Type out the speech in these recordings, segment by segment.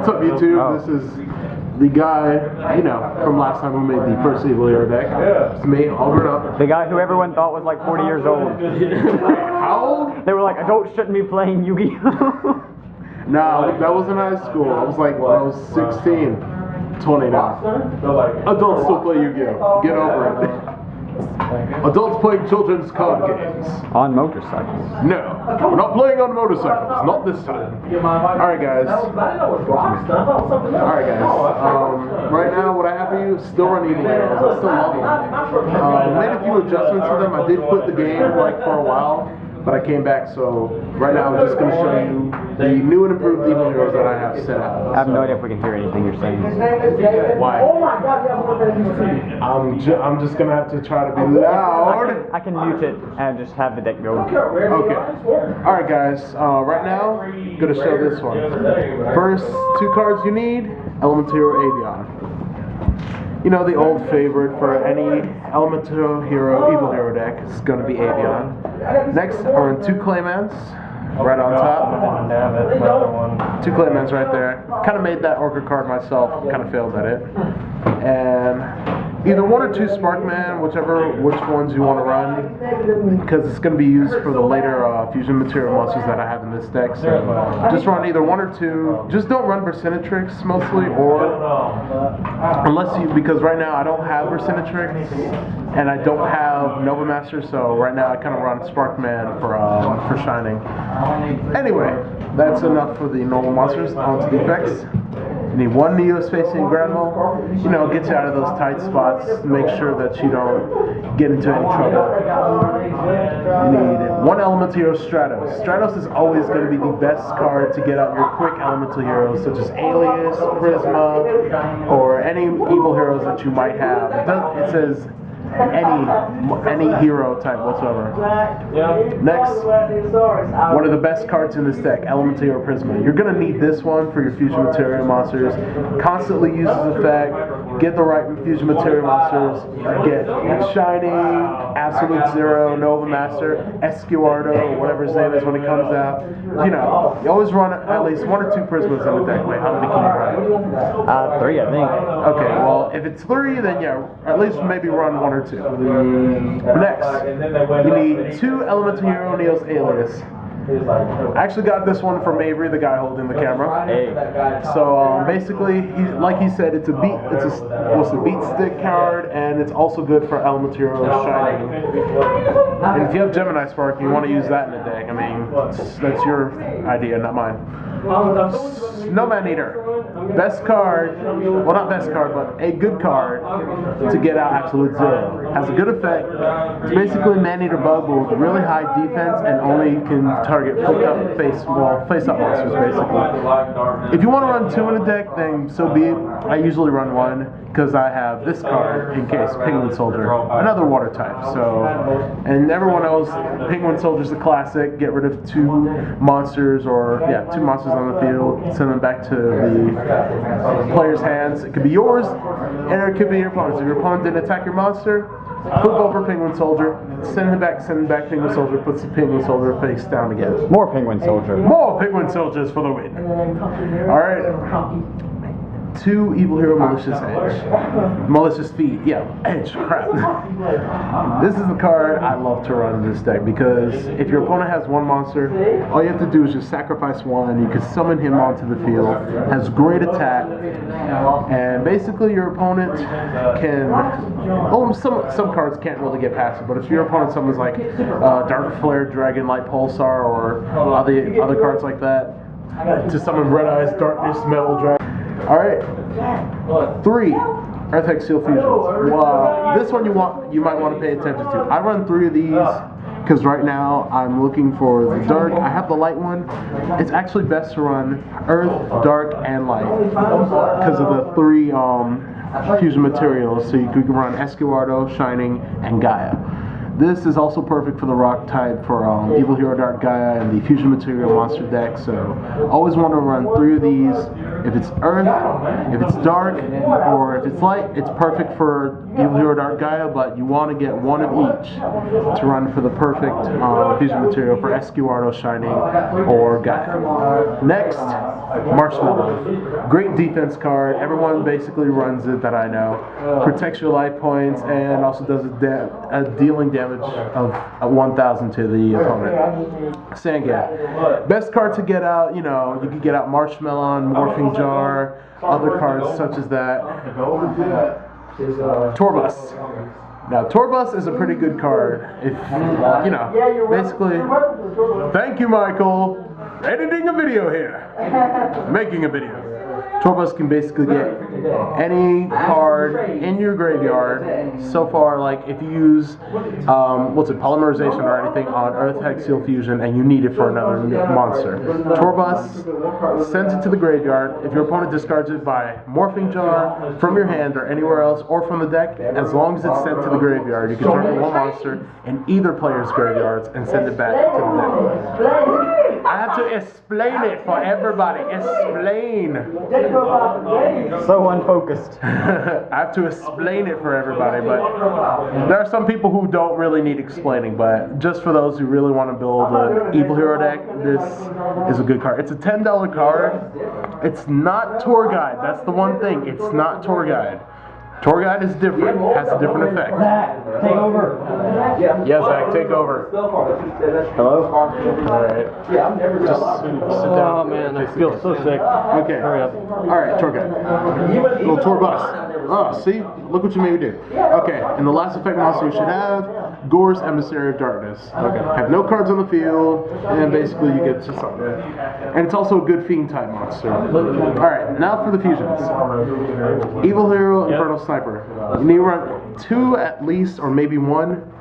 What's up, YouTube? This is the guy, you know, from last time we made the first Evil Hero deck. It's me, all grown up. The guy who everyone thought was like 40 years old. How old? They were like, adults shouldn't be playing Yu-Gi-Oh! Nah, that was in high school. I was like, when I was 16. 20 now. Adults still play Yu-Gi-Oh! Get over it. Adults playing children's card games. On motorcycles. No, we're not playing on motorcycles. Not this time. Alright guys. Alright guys. Right now what I have for you is still run Evil Heroes. I still love them. Made a few adjustments to them. I did quit the game like for a while, but I came back, so right now I'm just going to show you the new and improved Evil Heroes that I have set out. I have no idea if we can hear anything you're saying. Why? I'm just going to have to try to be loud. I can mute it and just have the deck go. Okay. Alright guys, right now, I'm going to show this one. First two cards you need, Elemental Avion. You know, the old favorite for any Elemental Hero, Evil Hero deck is going to be Avion. Next are two Claymans, right on top. Two Claymans right there. Kind of made that Orca card myself, kind of failed at it. And either one or two Sparkman, which ones you want to run, because it's going to be used for the later fusion material monsters that I have in this deck. So just run either one or two. Just don't run Vercinatrix mostly, or because right now I don't have Vercinatrix and I don't have Nova Master, so right now I kind of run Sparkman for Shining. Anyway, that's enough for the normal monsters. On to the effects. You need one Neo Spacing Grandma, you know, gets you out of those tight spots, make sure that you don't get into any trouble. You need one Elemental Hero Stratos. Stratos is always going to be the best card to get out your quick Elemental Heroes, such as Alias, Prisma, or any Evil Heroes that you might have. It says any hero type whatsoever. Next, one of the best cards in this deck, Elemental Hero Prisma. You're going to need this one for your fusion material monsters. Constantly uses effect. Get the right fusion material monsters. Get Shining, Absolute Zero, Nova Master, Escuardo, whatever his name is when it comes out. You know, you always run at least one or two Prismas in the deck. Wait, how many can you run? 3, I think. Okay, well, if it's 3, then yeah, at least maybe run 1 or 2. Next, you need 2 Elemental Hero Neos Alias. I actually got this one from Avery, the guy holding the camera. Hey. So basically, like he said, it's a beat stick card, and it's also good for Elemental Hero Shining. And if you have Gemini Spark, you want to use that in the deck. I mean, that's your idea, not mine. Snowman Eater. Best card, well not best card, but a good card to get out Absolute Zero. Has a good effect. It's basically Man-Eater Bug with really high defense and only can target face-up monsters basically. If you want to run 2 in a deck, then so be it. I usually run 1 because I have this card in case, Penguin Soldier, another water type. So, and everyone knows Penguin Soldier's a classic. Get rid of 2 monsters, or yeah, 2 monsters on the field, send them back to the player's hands. It could be yours, and it could be your opponent's. If your opponent didn't attack your monster, flip over Penguin Soldier, send it back Penguin Soldier, puts the Penguin Soldier face down again. More Penguin Soldier. More Penguin Soldiers for the win. Alright. 2 Evil Hero Malicious Edge. Malicious Feet. Yeah, Edge. Crap. This is the card I love to run in this deck because if your opponent has 1 monster, all you have to do is just sacrifice 1. You can summon him onto the field. Has great attack, and basically your opponent can. Oh, some cards can't really get past it, but if your opponent summons like Dark Flare, Dragon, Light Pulsar, or other cards like that, to summon Red Eyes, Darkness, Metal Dragon. Alright, 3 Earth Hex-Sealed Fusions. Well, this one you might want to pay attention to. I run 3 of these because right now I'm looking for the dark. I have the light one. It's actually best to run Earth, Dark, and Light because of the 3 fusion materials. So you could run Escuardo, Shining, and Gaia. This is also perfect for the rock type for Evil Hero Dark Gaia and the fusion material monster deck. So always want to run 3 of these. If it's Earth, if it's Dark, or if it's Light, it's perfect for Evil Hero Dark Gaia, but you want to get one of each to run for the perfect fusion material for Escuardo Shining or Gaia. Next, Marshmallow. Great defense card. Everyone basically runs it that I know. Protects your life points and also does a dealing damage of 1,000 to the opponent. Sanga. Best card to get out, you know, you could get out Marshmallow, Morphing Jar, other cards such as that. Torbus. Now, Torbus is a pretty good card. If, you know, basically, thank you, Michael. Editing a video here. Making a video. Torbus can basically get any card in your graveyard. So far, like if you use, polymerization or anything on Earth Hex-Sealed Fusion and you need it for another monster. Torbus sends it to the graveyard. If your opponent discards it by Morphing Jar, from your hand or anywhere else, or from the deck, as long as it's sent to the graveyard, you can target one monster in either player's graveyards and send it back to the deck. I have to explain it for everybody. Explain. So unfocused. I have to explain it for everybody, but there are some people who don't really need explaining, but just for those who really want to build an Evil Hero deck, this is a good card. It's a $10 card. It's not Tour Guide. That's the one thing. It's not Tour Guide. Tour Guide is different, has a different effect. Zach, take over. Yes, Zach, take over. Hello? Alright. Just sit down. Oh man, I feel so sick. Okay. Hurry up. Alright, Tour Guide. Little tour bus. Oh, see? Look what you made me do. Okay, and the last effect monster you should have, Gore's Emissary of Darkness. Okay. Have no cards on the field, and basically you get to something. And it's also a good Fiend type monster. Alright, now for the fusions. Evil Hero, Infernal Sniper. You need to run 2 at least, or maybe 1.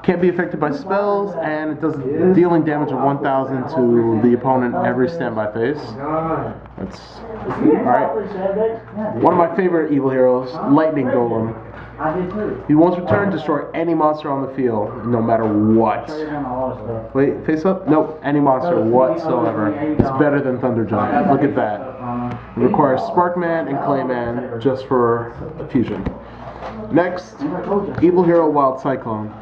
Can't be affected by spells, and it does dealing damage of 1,000 to the opponent every standby phase. That's alright. One of my favorite evil heroes, Lightning Golem. He once returned, destroy any monster on the field, no matter what. Wait, face up? Nope, any monster whatsoever. It's better than Thunder Giant. Look at that. It requires Sparkman and Clayman just for fusion. Next, Evil Hero Wild Cyclone.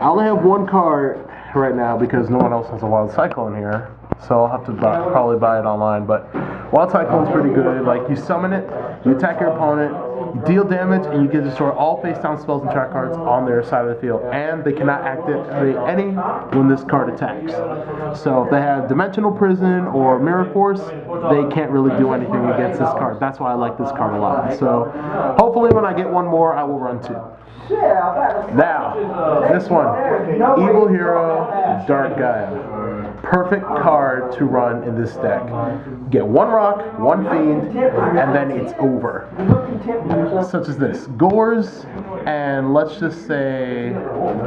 I only have 1 card right now because no one else has a Wild Cyclone here, so I'll have to probably buy it online. But Wild Cyclone's pretty good. Like, you summon it, you attack your opponent, you deal damage, and you can destroy all face-down spells and track cards on their side of the field. And they cannot activate any when this card attacks. So if they have Dimensional Prison or Mirror Force, they can't really do anything against this card. That's why I like this card a lot. So hopefully when I get 1 more, I will run 2. Now, this one, Evil Hero Dark Gaia. Perfect card to run in this deck. Get 1 rock, 1 fiend, and then it's over. Such as this. Gore's, and let's just say,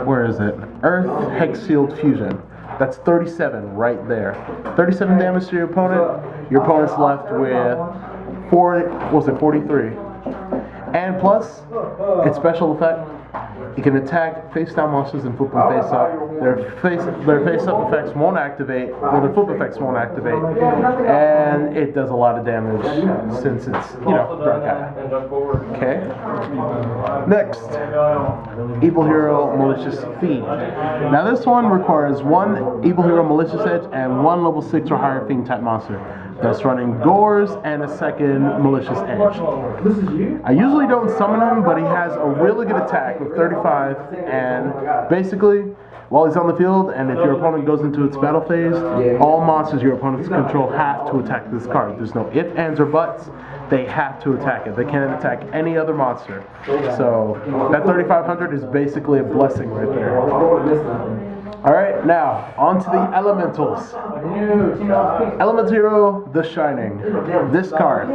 where is it? Earth Hex-Sealed Fusion. That's 37 right there. 37 damage to your opponent. Your opponent's left with 43. And plus, its special effect, it can attack face-down monsters and flip them face-up. Their face-up effects won't activate, or their flip effects won't activate, and it does a lot of damage since it's, you know, Dark Gaia. Okay. Next, Evil Hero Malicious Fiend. Now this one requires 1 Evil Hero Malicious Edge and 1 level 6 or higher Fiend type monster. That's running Gore's and a 2nd Malicious Edge. I usually don't summon him, but he has a really good attack with 35, and basically, while he's on the field, and if your opponent goes into its battle phase, all monsters your opponents control have to attack this card. There's no ifs, ands, or buts. They have to attack it. They can't attack any other monster. So that 3,500 is basically a blessing right there. Alright, now, on to the Elementals. Elemental Hero, The Shining. This card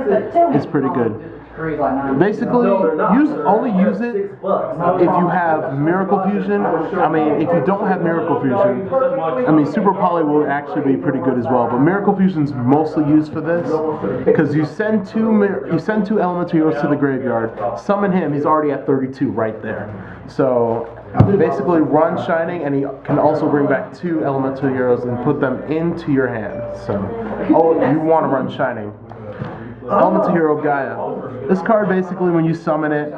is pretty good. Basically, only use it if you have Miracle Fusion. I mean, if you don't have Miracle Fusion, I mean, Super Poly will actually be pretty good as well. But Miracle Fusion's mostly used for this because you send two Elemental Heroes to the graveyard, summon him. He's already at 32 right there. So basically, run Shining, and he can also bring back 2 Elemental Heroes and put them into your hand. So, you want to run Shining. Elemental Hero Gaia. This card basically, when you summon it,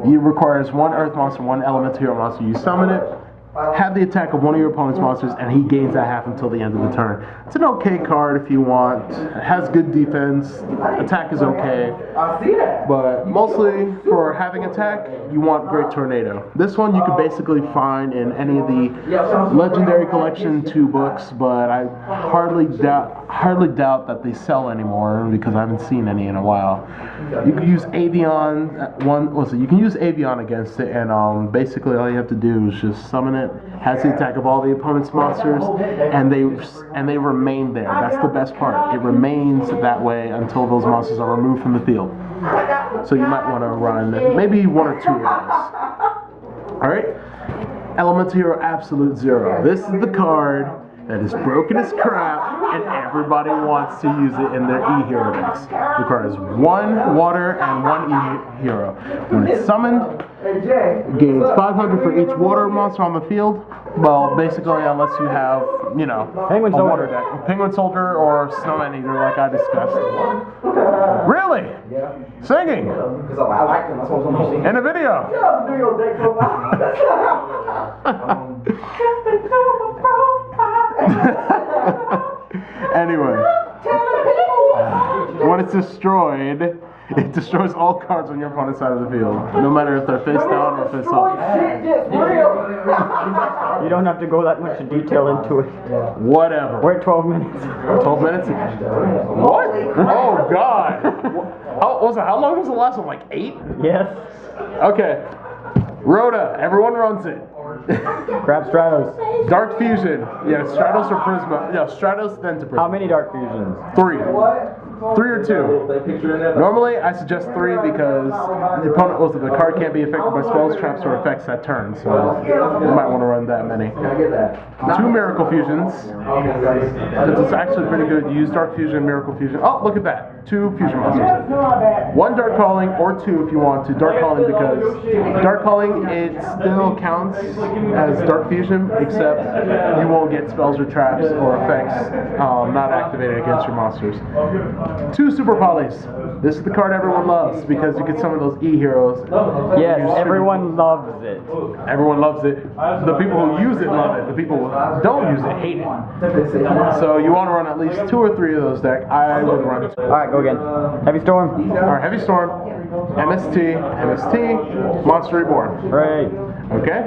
It requires one Earth monster, one Element Hero monster. You summon it, have the attack of one of your opponent's monsters, and he gains that half until the end of the turn. It's an okay card if you want. It has good defense. Attack is okay. But mostly for having attack, you want Great Tornado. This one you could basically find in any of the Legendary Collection 2 books, but I hardly doubt that they sell anymore because I haven't seen any in a while. You can use Avion you can use Avion against it, and basically all you have to do is just summon it. Has the attack of all the opponent's monsters, and they remain there. That's the best part. It remains that way until those monsters are removed from the field. So you might want to run maybe one or two of those. All right, Elemental Hero Absolute Zero. This is the card that is broken as crap, and everybody wants to use it in their E-Hero decks. The card is 1 water and 1 E-Hero. When it's summoned, it gains 500 for each water monster on the field. Well, basically, unless you have, you know, Penguin a water deck. Penguin Soldier or Snowman Eater, like I discussed. Really? Yeah. Singing? Because I like them. That's what I'm saying. In a video? Yeah, do your deck Anyway, when it's destroyed, it destroys all cards on your opponent's side of the field, no matter if they're face down or face up. You don't have to go that much detail into it. Whatever. We're at 12 minutes. 12 minutes? What? Oh, God. How long was the last one? Like 8? Yes. Okay. Rhoda, everyone runs it. Grab Stratos. Dark Fusion. Yeah, Stratos or Prisma. Yeah, Stratos then to Prisma. How many Dark Fusions? 3. 3 or 2. Normally, I suggest 3 because the opponent, the card can't be affected by spells, traps, or effects that turn. So you might want to run that many. 2 Miracle Fusions. Because it's actually pretty good. You use Dark Fusion, Miracle Fusion. Oh, look at that. 2 Fusion monsters. 1 Dark Calling or 2 if you want to. Dark Calling because Dark Calling, it still counts as Dark Fusion, except you won't get spells or traps or effects not activated against your monsters. 2 Super Polys. This is the card everyone loves because you get some of those E-Heroes. Yes, everyone loves it. Everyone loves it. The people who use it love it. The people who don't use it hate it. So you want to run at least 2 or 3 of those decks. I would run 2. Alright, go again. Heavy Storm. Alright, Heavy Storm, MST, Monster Reborn. Hooray. Okay?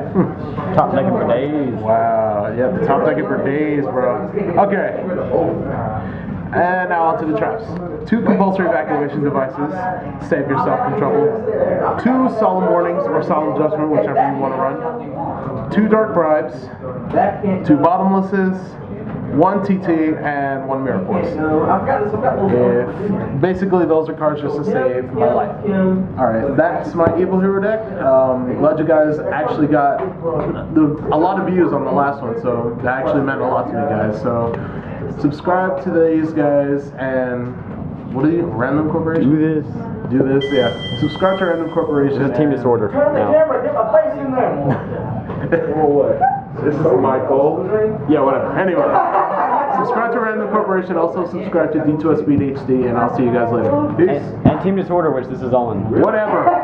Top decking for days. Wow, yeah, the top decking for days, bro. Okay. And now on to the traps. 2 compulsory evacuation devices. Save yourself from trouble. 2 solemn warnings or solemn judgment, whichever you want to run. 2 dark bribes. 2 bottomlesses. 1 TT and 1 Mirror Force. Basically, those are cards just to save my life. Alright, that's my Evil Hero deck. Glad you guys actually got a lot of views on the last one, so that actually meant a lot to me, guys. So, subscribe to these guys and what are you? Random Corporation? Do this, yeah. Subscribe to Random Corporation. It's a team disorder. Turn the camera, get my face in there. Or what? This is Michael. Yeah, whatever. Anyway, subscribe to Random Corporation. Also subscribe to D2S Speed HD, and I'll see you guys later. Peace. And Team Disorder, which this is all in. Whatever.